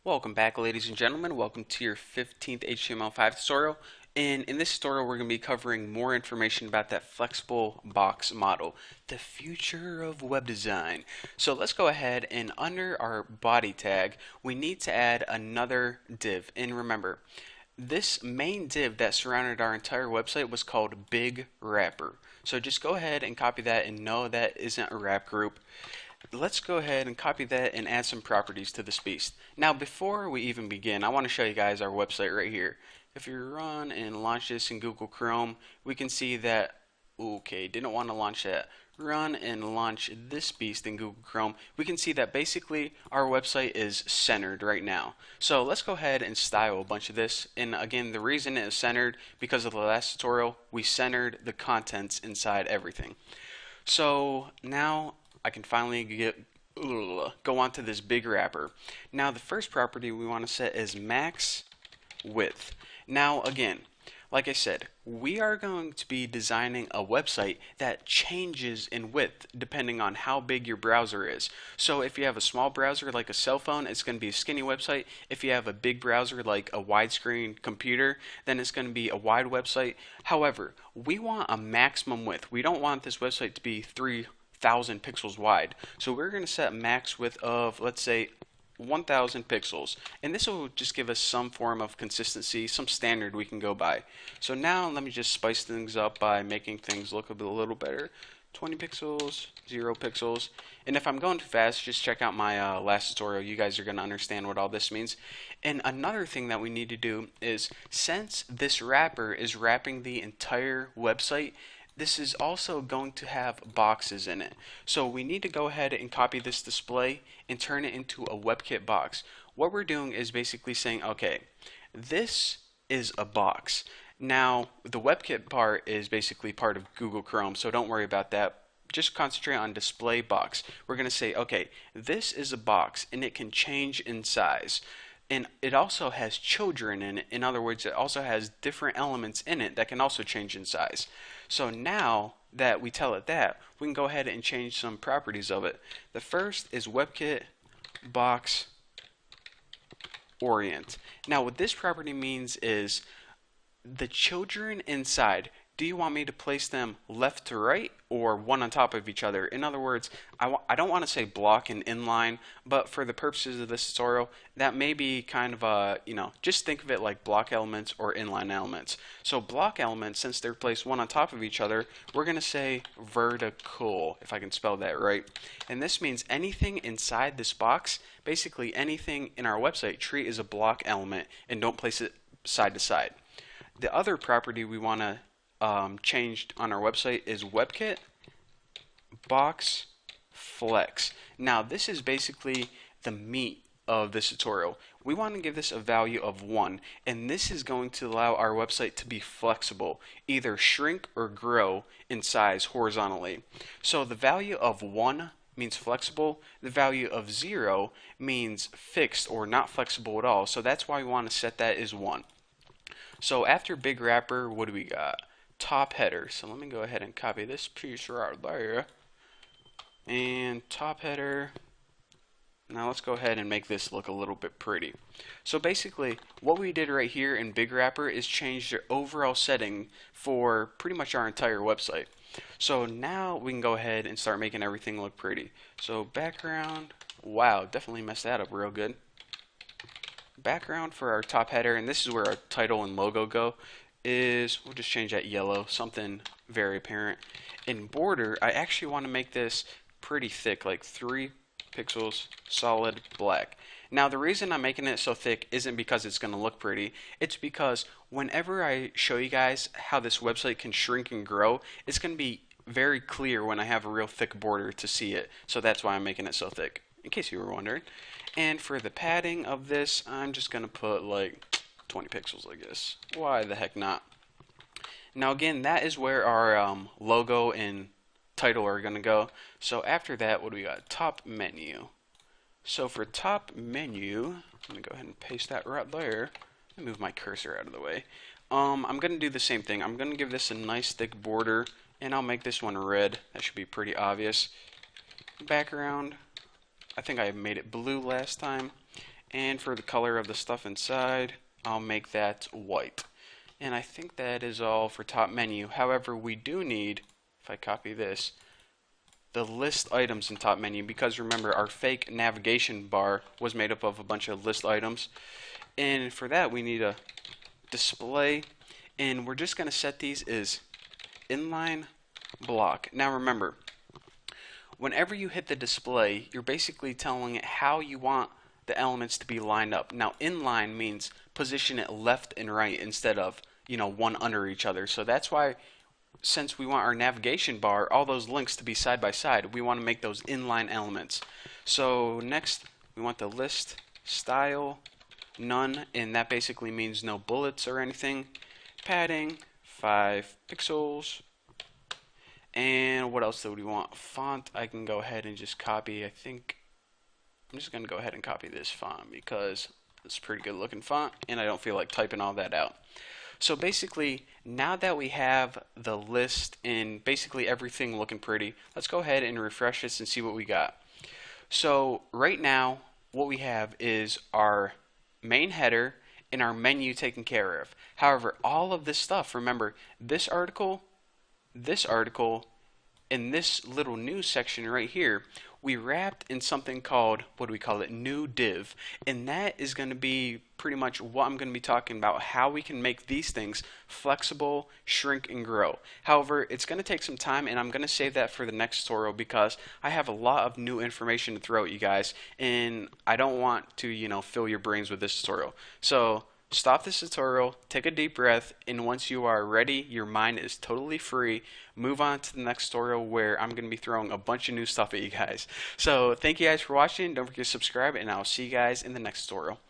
Welcome back, ladies and gentlemen. Welcome to your 15th HTML5 tutorial. And in this tutorial, we're going to be covering more information about that flexible box model, the future of web design. So let's go ahead and under our body tag, we need to add another div. And remember, this main div that surrounded our entire website was called Big Wrapper. So just go ahead and copy that and know that isn't a wrap group. Let's go ahead and copy that and add some properties to this beast. Now before we even begin, I want to show you guys our website right here. If you run and launch this in Google Chrome, we can see that, okay, didn't want to launch that. Run and launch this beast in Google Chrome. We can see that basically our website is centered right now. So let's go ahead and style a bunch of this. And again, the reason it is centered, because of the last tutorial, we centered the contents inside everything. So now I can finally go on to this big wrapper. Now the first property we want to set is max width. Now again, like I said, we are going to be designing a website that changes in width depending on how big your browser is. So if you have a small browser like a cell phone, it's going to be a skinny website. If you have a big browser like a widescreen computer, then it's going to be a wide website. However, we want a maximum width. We don't want this website to be 3,000 pixels wide. So we're going to set a max width of, let's say, 1,000 pixels, and this will just give us some form of consistency, some standard we can go by. So now let me just spice things up by making things look a little better. 20 pixels, 0 pixels, and if I'm going too fast, just check out my last tutorial. You guys are going to understand what all this means. And another thing that we need to do is, since this wrapper is wrapping the entire website, this is also going to have boxes in it. So we need to go ahead and copy this display and turn it into a WebKit box. What we're doing is basically saying, okay, this is a box. Now, the WebKit part is basically part of Google Chrome, so don't worry about that. Just concentrate on display box. We're going to say, okay, this is a box and it can change in size. And it also has children in it. In other words, it also has different elements in it that can also change in size. So now that we tell it that, we can go ahead and change some properties of it. The first is WebKit box orient. Now what this property means is the children inside. Do you want me to place them left to right or one on top of each other? In other words, I don't want to say block and inline, but for the purposes of this tutorial, that may be kind of a, just think of it like block elements or inline elements. So block elements, since they're placed one on top of each other, we're going to say vertical, if I can spell that right. And this means anything inside this box, basically anything in our website, treat as a block element and don't place it side to side. The other property we want to changed on our website is WebKit box flex. Now this is basically the meat of this tutorial. We want to give this a value of 1, and this is going to allow our website to be flexible, either shrink or grow in size horizontally. So the value of 1 means flexible, the value of 0 means fixed or not flexible at all, so that's why we want to set that as 1. So after big wrapper, what do we got? Top header. So let me go ahead and copy this piece right there. And top header. Now let's go ahead and make this look a little bit pretty. So basically, what we did right here in Big Wrapper is change the overall setting for pretty much our entire website. So now we can go ahead and start making everything look pretty. So background, wow, definitely messed that up real good. Background for our top header, and this is where our title and logo go, is, we'll just change that yellow, something very apparent. In border, I actually want to make this pretty thick, like 3 pixels, solid black. Now the reason I'm making it so thick isn't because it's going to look pretty, it's because whenever I show you guys how this website can shrink and grow, it's going to be very clear when I have a real thick border to see it. So that's why I'm making it so thick, in case you were wondering. And for the padding of this, I'm just going to put like 20 pixels, I guess. Why the heck not? Now again, that is where our logo and title are going to go. So after that, what do we got? Top menu. So for top menu, I'm going to go ahead and paste that right there. Let me move my cursor out of the way. I'm going to do the same thing. I'm going to give this a nice thick border, and I'll make this one red. That should be pretty obvious. Background, I think I made it blue last time. And for the color of the stuff inside, I'll make that white. And I think that is all for top menu. However, we do need, if I copy this, the list items in top menu, because remember our fake navigation bar was made up of a bunch of list items. And for that we need a display, and we're just going to set these as inline block. Now remember, whenever you hit the display, you're basically telling it how you want the elements to be lined up. Now inline means position it left and right instead of, one under each other. So that's why, since we want our navigation bar, all those links to be side by side, we want to make those inline elements. So next we want the list style none, and that basically means no bullets or anything. Padding 5 pixels. And what else do we want? Font, I can go ahead and just copy. I think I'm just going to go ahead and copy this font because it's a pretty good looking font and I don't feel like typing all that out. So basically, now that we have the list and basically everything looking pretty, let's go ahead and refresh this and see what we got. So right now, what we have is our main header and our menu taken care of. However, all of this stuff, remember, this article, and this little news section right here, we wrapped in something called, what do we call it, new div. And that is going to be pretty much what I'm going to be talking about, how we can make these things flexible, shrink, and grow. However, it's going to take some time, and I'm going to save that for the next tutorial because I have a lot of new information to throw at you guys, and I don't want to, fill your brains with this tutorial. So stop this tutorial, take a deep breath, and once you are ready, your mind is totally free, move on to the next tutorial where I'm going to be throwing a bunch of new stuff at you guys. So thank you guys for watching. Don't forget to subscribe, and I'll see you guys in the next tutorial.